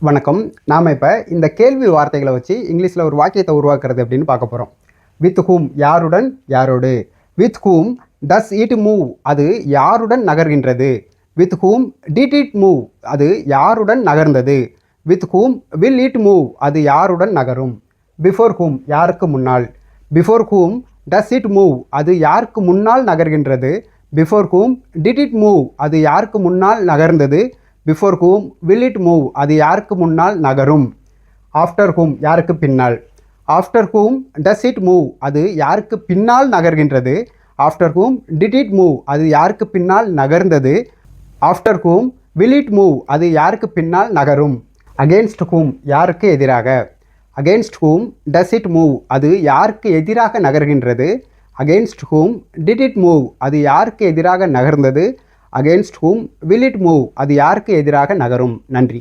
வணக்கம். நாம் இப்போ இந்த கேள்வி வார்த்தைகளை வச்சு இங்கிலீஷில் ஒரு வாக்கியத்தை உருவாக்குறது அப்படின்னு பார்க்க போகிறோம். வித் ஹூம் யாருடன் யாரோடு. With whom does it move அது யாருடன் நகர்கின்றது. With whom did it move அது யாருடன் நகர்ந்தது. With whom will it move அது யாருடன் நகரும். பிஃபோர் ஹூம் யாருக்கு முன்னால். Before whom does it move அது யாருக்கு முன்னால் நகர்கின்றது. Before whom did it move அது யாருக்கு முன்னால் நகர்ந்தது. Before whom will it move அது யாருக்கு முன்னால் நகரும். ஆஃப்டர் ஹூம் யாருக்கு பின்னால். After whom does it move அது யாருக்கு பின்னால் நகர்கின்றது. After whom did it move அது யாருக்கு பின்னால் நகர்ந்தது. After whom will it move அது யாருக்கு பின்னால் நகரும். அகெயின்ஸ்ட் ஹூம் யாருக்கு எதிராக. Against whom does it move அது யாருக்கு எதிராக நகர்கின்றது. Against whom did it move அது யாருக்கு எதிராக நகர்ந்தது. Against whom will it move அது யாருக்கு எதிராக நகரும். நன்றி.